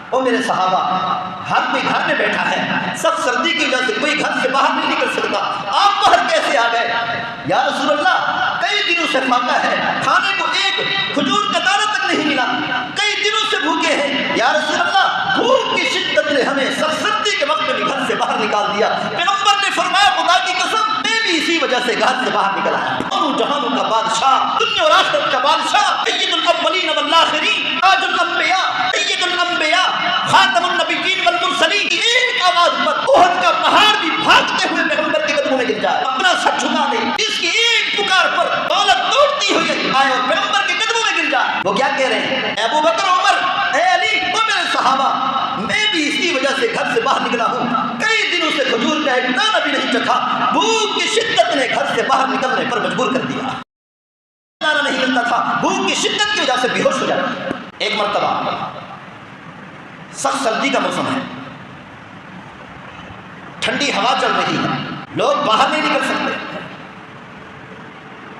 او میرے صحابہ، ہر کوئی گھر میں بیٹھا ہے، سخت سردی کی وجہ سے کوئی گھر سے باہر نہیں نکل سکتا، آپ باہر کیسے آ گئے؟ یا رسول اللہ، کئی دنوں سے فاقہ ہے، کھانے کو ایک کھجور کا دانہ تک نہیں ملا، کئی دنوں سے بھوکے ہیں۔ یا رسول اللہ، بھوک کی شدت نے ہمیں سخت سردی کے وقت میں بھی گھر سے باہر نکال دیا۔ پیغمبر نے فرمایا، خدا کی قسم، میں بھی اسی وجہ سے گھر سے باہر نکلا ہے۔ دونوں جہانوں کا بادشاہ، دنیا اور آخرت کا بادشاہ، سید الاولین والآخرین، تاج الانبیاء، سید الانبیاء، خاتم النبیین والمرسلین، ایک آواز پر احد کا پہاڑ بھی بھاگتے ہوئے پیغمبر کے قدموں میں گر جائے، اپنا سر جھکا دے، اس کی ایک پکار پر دولت دوڑتی ہوئی آئے اور پیغمبر کے قدموں میں گر جائے۔ وہ کیا کہہ رہے ہیں؟ اے ابو بکر، عمر، اے علی، وہ میرے صحابہ، میں بھی اسی وجہ سے گھر سے باہر نکلا ہوں، کئی دنوں سے کھجور کا ایک دانہ بھی نہیں چکھا، بھوک کی شدت نے گھر سے باہر نکلنے پر مجبور کر دیا، دانہ نہیں ملتا تھا، بھوک کی شدت کی وجہ سے بے ہوش ہو جاتا۔ ایک مرتبہ سخت سردی کا موسم ہے، ٹھنڈی ہوا چل رہی ہے، لوگ باہر نہیں نکل سکتے،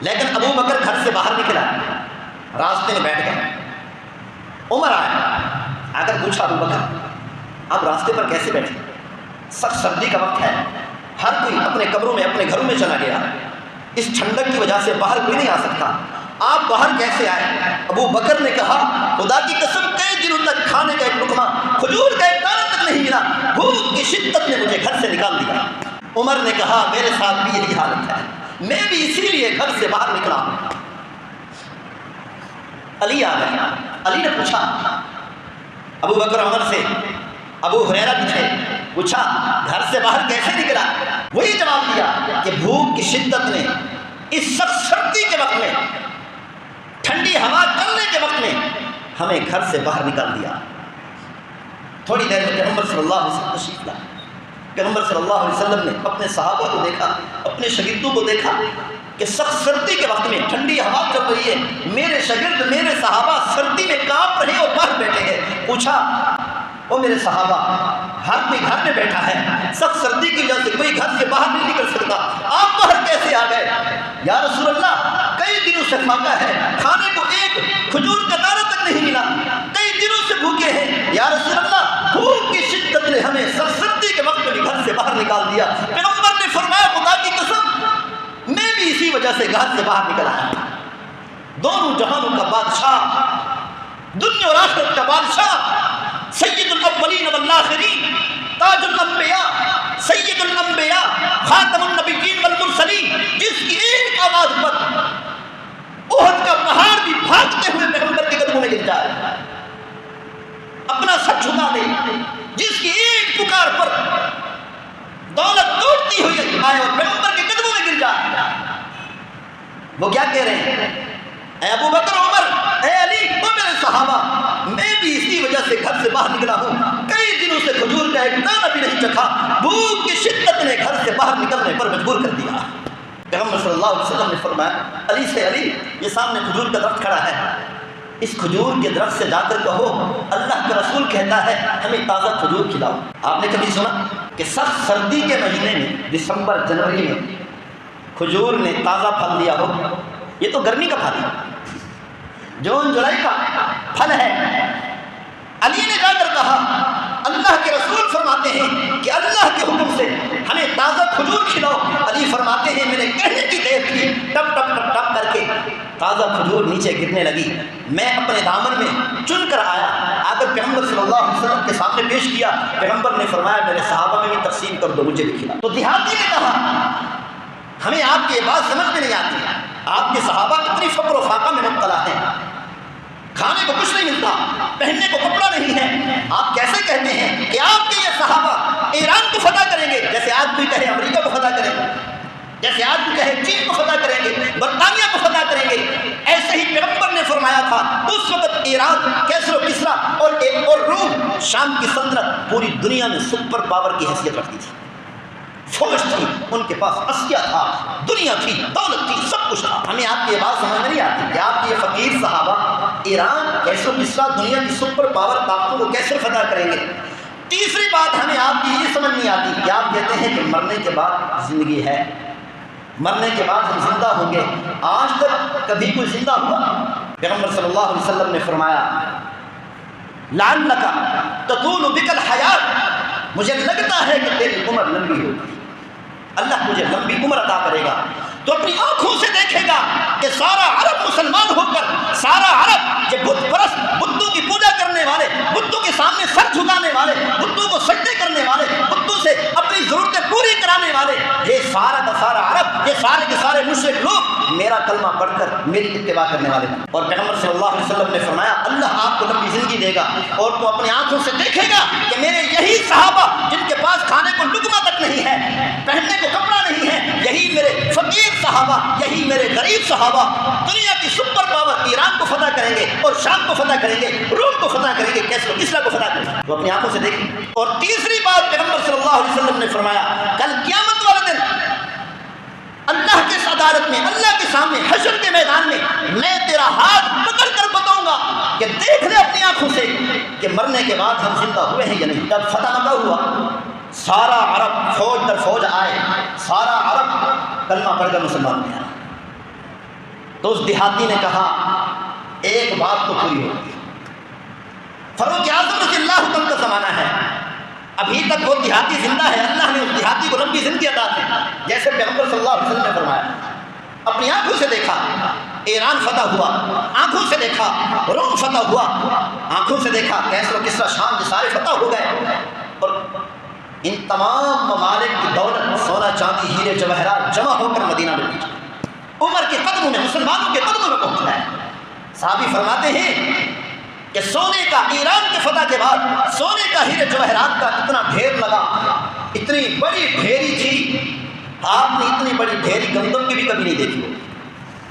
لیکن ابو بکر گھر سے باہر نکلا، راستے میں بیٹھ گئے۔ عمر آیا کر پوچھا، ابو بکر آپ راستے پر کیسے بیٹھے؟ سخت سردی کا وقت ہے، ہر کوئی اپنے کمروں میں اپنے گھروں میں چلا گیا، اس ٹھنڈک کی وجہ سے باہر کوئی نہیں آ سکتا، آپ باہر کیسے آئے؟ ابو بکر نے کہا، خدا کی قسم، کئی دنوں تک کھانے کا ایک لقمہ، کھجور کا ایک دانہ تک نہیں ملا، بھوک کی شدت نے مجھے گھر سے نکال دیا۔ عمر نے کہا، میرے ساتھ بھی یہی حالت ہے، میں بھی اسی لیے گھر سے باہر نکلا ہوں۔ علی آ گیا، علی نے پوچھا ابو بکر عمر سے، ابو ہریرہ بھی تھے، پوچھا گھر سے باہر کیسے نکلا؟ وہی جواب دیا کہ بھوک کی شدت نے اس سخت سردی کے وقت میں، ٹھنڈی ہوا چلنے کے وقت میں ہمیں گھر سے باہر نکال دیا۔ تھوڑی دیر میں پیغمبر صلی اللہ علیہ وسلم تشریف لائے۔ پیغمبر صلی اللہ علیہ وسلم نے اپنے صحابہ کو دیکھا، اپنے شاگردوں کو دیکھا کہ سخت سردی کے وقت میں ٹھنڈی ہوا چل رہی ہے، میرے شاگرد، میرے صحابہ سردی میں کانپ رہے اور باہر بیٹھے ہیں۔ پوچھا، او میرے صحابہ، ہر کوئی گھر میں بیٹھا ہے، سخت سردی کی وجہ سے کوئی گھر سے باہر نہیں نکل سکتا، آپ باہر کیسے آ گئے؟ یا رسول اللہ، کئی دنوں سے فاقہ ہے، کھانے کو ایک کھجور کا دانہ تک نہیں ملا، کئی دنوں سے بھوکے ہیں۔ یا رسول اللہ، بھوک کی شدت نے ہمیں سخت سردی کے وقت میں بھی گھر سے باہر نکال دیا۔ پیغمبر نے فرمایا، خدا کی قسم، میں بھی اسی وجہ سے گھر سے باہر نکلا ہوں۔ دونوں جہانوں کا بادشاہ، دنیا اور آخرت کا بادشاہ، سید الاولین والآخرین، تاج الانبیاء، سید الانبیاء، خاتم النبیین والمرسلین، جس کی ایک آواز پر احد کا پہاڑ بھی بھاگتے ہوئے پیغمبر کے قدموں میں گر جائے، اپنا سر جھکا دے، جس کی ایک پکار پر دولت دوڑتی ہوئی آئے اور پیغمبر کے قدموں میں گر جائے۔ وہ کیا کہہ رہے ہیں؟ اے ابو بکر، عمر، اے علی، وہ میرے صحابہ، میں بھی اسی وجہ سے گھر سے باہر نکلا ہوں، کئی دنوں سے کھجور کا ایک دانہ بھی نہیں چکھا، بھوک کی شدت نے گھر سے باہر نکلنے پر مجبور کر دیا۔ پیغمبر صلی اللہ علیہ وسلم نے فرمایا، علی سے، علی، یہ سامنے کھجور کا درخت کھڑا ہے، اس کھجور کے درخت سے جا کر کہو، اللہ کا رسول کہتا ہے ہمیں تازہ کھجور کھلاؤ۔ آپ نے کبھی سنا کہ سخت سردی کے مہینے میں، دسمبر جنوری میں کھجور نے تازہ پھل دیا ہو؟ یہ تو گرمی کا پھل ہے، جون جولائی کا پھل ہے۔ علی نے جا کر کہا، اللہ کے رسول فرماتے ہیں کہ اللہ کے حکم سے ہمیں تازہ کھجور کھلاؤ۔ علی فرماتے ہیں، میں نے کہنے کی دیر تھی، ٹپ ٹپ ٹپ ٹپ کر کے تازہ کھجور نیچے گرنے لگی، میں اپنے دامن میں چن کر آیا، آ کر پیغمبر صلی اللہ علیہ وسلم کے سامنے پیش کیا۔ پیغمبر نے فرمایا، میرے صحابہ میں بھی تقسیم کر دو، مجھے بھی کھلا۔ تو دیہاتی نے کہا، ہمیں آپ کی یہ بات سمجھ میں نہیں آتی، آپ کے صحابہ کتنی فقر و فاقہ میں مبتلا ہیں، کھانے کو کچھ نہیں ملتا، پہننے کو کپڑا نہیں ہے، آپ کیسے کہتے ہیں کہ آپ کے یہ صحابہ ایران کو فتح کریں گے؟ جیسے آج کوئی کہے امریکہ کو فتح کریں گے، جیسے آج کوئی کہے چین کو فتح کریں گے، برطانیہ کو فتح کریں گے۔ ایسے ہی پیغمبر نے فرمایا تھا، اس وقت ایران، کیسر و کسرا اور روم، شام کی سلطنت پوری دنیا میں سپر پاور کی حیثیت رکھتی تھی، فوج تھی ان کے پاس، اسلحہ تھا، دنیا تھی، دولت تھی، سب کچھ تھا۔ ہمیں آپ کی یہ بات سمجھ نہیں آتی کہ آپ کے یہ فقیر صحابہ ایران، کیسر و کسرا، دنیا کی سپر پاور طاقتوں کو کیسے فتح کریں گے؟ تیسری بات ہمیں آپ کی یہ سمجھ نہیں آتی کہ آپ کہتے ہیں کہ مرنے کے بعد زندگی ہے، مرنے کے بعد ہم زندہ ہوں گے۔ آج تک کبھی کوئی زندہ ہوا؟ پیغمبر صلی اللہ علیہ وسلم نے فرمایا، لعلک تطول بک الحیات، مجھے لگتا ہے کہ تیری عمر لمبی ہوگی، اللہ مجھے لمبی عمر عطا کرے گا۔ تو اپنی آنکھوں سے دیکھے گا کہ سارا عرب مسلمان ہو کر، سارا عرب یہ بت پرست، بتوں کی پوجا کرنے والے، بتوں کے سامنے سر جھکانے والے، بتوں کو سجدے کرنے والے، بتوں سے اپنی ضرورتیں پوری کرانے والے، یہ سارا کا سارا عرب، یہ سارے کے سارے مشرک لوگ میرا کلمہ پڑھ کر میری اتباع کرنے والے ہیں۔ اور پیغمبر صلی اللہ علیہ وسلم نے فرمایا اللہ آپ کو لمبی زندگی دے گا اور تو اپنی آنکھوں سے دیکھے گا کہ میرے یہی صحابہ جن کے پاس کھانے کو لقمہ تک نہیں ہے، پہننے کو کپڑا نہیں ہے، یہی میرے فقیر صحابہ، یہی میرے غریب صحابہ دنیا کی سپر پاور ایران کو فتح کریں گے اور شام کو فتح کریں گے، روم کو فتح کریں گے، کسرا کو فتح کریں گے۔ وہ اپنی آنکھوں سے دیکھیں۔ اور تیسری بات پیغمبر صلی اللہ علیہ وسلم نے فرمایا کل قیامت والے دن اللہ کے عدالت میں، اللہ کے سامنے حشر کے میدان میں تیرا ہاتھ پکڑ کر بتاؤں گا کہ دیکھ لے اپنی آنکھوں سے کہ مرنے کے بعد ہم زندہ ہوئے ہیں یا نہیں۔ جب فتح مکہ ہوا سارا عرب فوج در فوج آئے، سارا عرب کلمہ پڑھ کر مسلمان ہوا۔ تو اس دیہاتی نے کہا ایک بات تو پوری ہوگی، فاروق اعظم رضی اللہ عنہ کا زمانہ ہے، ابھی تک وہ دیہاتی زندہ ہے، اللہ نے اس دیہاتی کو لمبی زندگی عطا کی، جیسے پیغمبر صلی اللہ علیہ وسلم نے فرمایا۔ اپنی آنکھوں سے دیکھا ایران فتح ہوا، آنکھوں سے دیکھا روم فتح ہوا، آنکھوں سے دیکھا کیسر و کسریٰ شام کے سارے فتح ہو گئے، اور ان تمام ممالک کی دولت سونا چاندی ہیرے جواہرات جمع ہو کر مدینہ میں پہنچا، عمر کے قدموں میں، مسلمانوں کے قدموں میں پہنچا ہے۔ صحابی فرماتے ہیں کہ سونے کا ایران کے فتح کے بعد سونے کا ہیرے جواہرات کا اتنا ڈھیر لگا، اتنی بڑی ڈھیری تھی، آپ نے اتنی بڑی ڈھیری گندم کی بھی کبھی نہیں دیکھی۔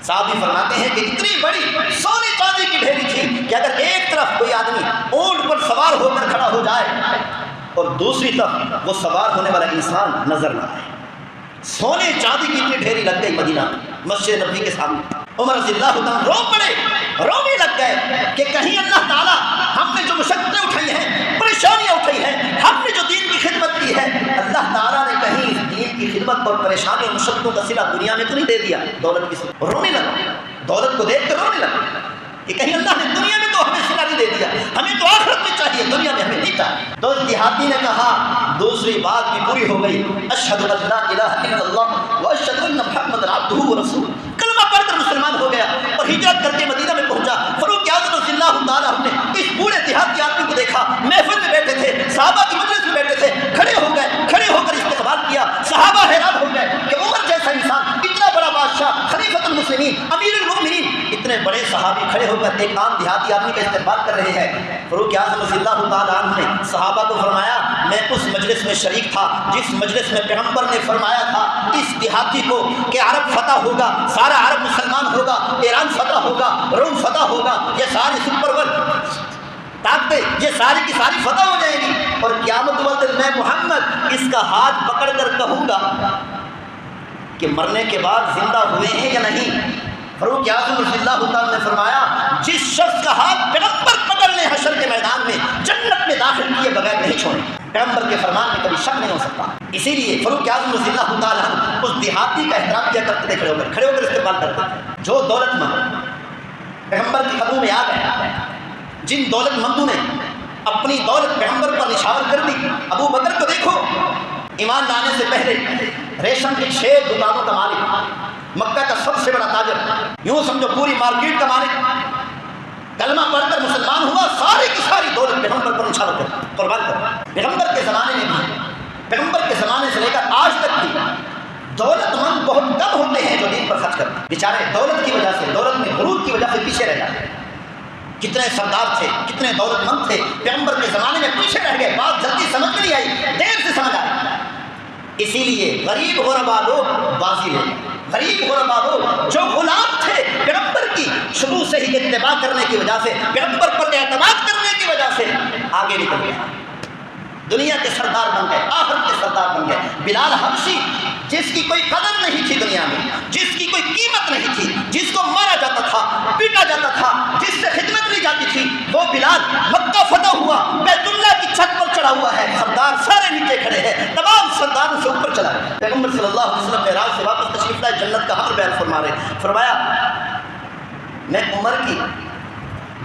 صحابی فرماتے ہیں کہ اتنی بڑی سونے چاندی کی ڈھیری تھی کہ اگر ایک طرف کوئی آدمی اونٹ پر سوار ہو کر کھڑا ہو جائے اور دوسری طرف وہ سوار ہونے والا انسان نظر نہ آئے، سونے چاندی کی اتنی ڈھیری لگ گئی مدینہ مسجد نبی کے سامنے۔ عمر رضی اللہ عنہ رو پڑے، رونے لگ گئے کہ کہیں اللہ تعالیٰ ہم نے جو مشقتیں اٹھائی ہیں، پریشانیاں اٹھائی ہیں، ہم نے جو دین کی خدمت کی ہے، اللہ تعالیٰ نے کہیں اس دین کی خدمت اور پریشانی اور مشقتوں کا صلہ دنیا میں تو نہیں دے دیا، دولت کی صورت۔ رونے لگا، دولت کو دیکھ کر رونے لگا کہ کہیں اللہ نے دنیا میں تو ہمیں صلہ نہیں دے دیا، ہمیں تو آخرت میں چاہیے، دنیا میں ہمیں نہیں چاہیے۔ تو اس دیہاتی نے کہا دوسری بات بھی پوری ہو گئی، اشہد ان لا الہ الا اللہ و اشہد ان محمد عبدہ و رسولہ، کلمہ پڑھ کر مسلمان ہو گیا اور ہجرت کر کے مدینہ میں پہنچا۔ فاروق اعظم رضی اللہ تعالیٰ ہم نے اس بوڑھے دیہاتی آدمی کو دیکھا، محفل میں بیٹھے تھے، صحابہ کی مجلس میں بیٹھے تھے، کھڑے ہو گئے، کھڑے ہو کر استقبال کیا۔ صحابہ حیران ہو گئے کہ عمر جیسا انسان، اتنا بڑا بادشاہ، خلیفۃ المسلمین، امیر المؤمنین، اتنے بڑے صحابی کھڑے ہو کر ایک عام دیہاتی آدمی کا استقبال کر رہے ہیں۔ فاروق اعظم رضی اللہ تعالیٰ عنہ نے صحابہ کو فرمایا میں اس مجلس میں شریک تھا جس مجلس میں پیغمبر نے فرمایا تھا اس دیہاتی کو کہ عرب فتح ہوگا، سارا عرب مسلمان ہوگا، ایران فتح ہوگا، روم فتح ہوگا، یہ ساری سپر ورلڈ طاقتیں یہ ساری کی ساری فتح ہو جائے گی، اور قیامت والے دن میں محمد اس کا ہاتھ پکڑ کر کہوں گا کہ مرنے کے بعد زندہ ہوئے ہیں یا نہیں۔ فاروق اعظم رضی اللہ تعالیٰ نے فرمایا جس شخص کا ہاتھ پیغمبر پکڑ لے حشر کے میدان میں جنت میں داخل کیے بغیر نہیں چھوڑیں، پیغمبر کے فرمان میں کبھی شک نہیں ہو سکتا۔ اسی لیے فاروق اعظم رضی اللہ تعالیٰ اس دیہاتی کا احترام کیا کرتے تھے، کھڑے ہو کر استقبال کرتے تھے۔ جو دولت مند پیغمبر کے قدموں میں آ گئے، جن دولت مندوں نے اپنی دولت پیغمبر پر نشاور کر دی، ابو بکر کو دیکھو ایمان لانے سے پہلے ریشم کی 6 دکانوں کا مالک، مکہ کا سب سے بڑا تاجر، یوں سمجھو پوری مارکیٹ کا مالک، کلمہ پڑھ کر مسلمان ہوا، ساری کی ساری دولت پیغمبر پر نشاور کر قربان کر۔ پیغمبر کے زمانے میں بھی، پیغمبر کے زمانے سے لے کر آج تک بھی دولت مند بہت کم ہوتے ہیں جو دین پر خرچ کرتے ہیں، بیچارے دولت کی وجہ سے، دولت میں غرور کی وجہ سے پیچھے رہ جاتے ہیں۔ کتنے سردار تھے، کتنے دولت مند تھے، پیغمبر کے زمانے میں پیچھے رہ گئے، بات جلدی سمجھ میں نہیں آئی، دیر سے سمجھ آئی۔ اسی لیے غریب غربا لوگ بازی لے، غریب غربا لوگ جو غلام تھے پیغمبر کی شروع سے ہی اتباع کرنے کی وجہ سے، پیغمبر پر اعتماد کرنے کی وجہ سے آگے نکل گئے، دنیا کے سردار بن گئے، آخرت کے سردار بن گئے۔ بلال حبشی جس کی کوئی قدر نہیں تھی دنیا میں، جس کی کوئی قیمت نہیں تھی، جس کو مارا جاتا تھا، پیٹا جاتا تھا، جس سے خدمت لی جاتی تھی، وہ بلال مکہ فتح ہوا، بیت اللہ کی چھت پر چڑھا ہوا ہے، سردار سارے نیچے کھڑے ہیں، تمام سرداروں سے اوپر چلا گیا۔ پیغمبر صلی اللہ علیہ وسلم معراج سے واپس تشریف لائے، جنت کا حال بیان فرما رہے، فرمایا میں عمر کی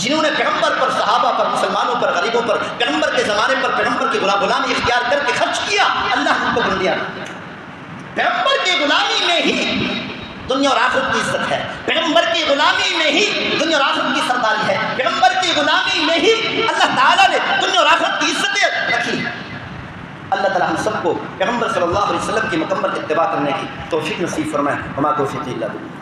جنہوں نے پیغمبر پر، صحابہ پر، مسلمانوں پر، غریبوں پر، پیغمبر کے زمانے پر پیغمبر کی غلامی اختیار کر کے خرچ کیا، اللہ ان کو بلندیاں دی۔ پیغمبر کی غلامی میں ہی دنیا اور آخرت کی عزت ہے، پیغمبر کی غلامی میں ہی دنیا اور آخرت کی سرداری ہے، پیغمبر کی غلامی میں ہی اللہ تعالیٰ نے دنیا اور آخرت کی عزتیں رکھی۔ اللہ تعالیٰ ہم سب کو پیغمبر صلی اللہ علیہ وسلم کی مکمل اتباع کرنے کی توفیق نصیب فرمائے۔ وما توفیقی الا باللہ۔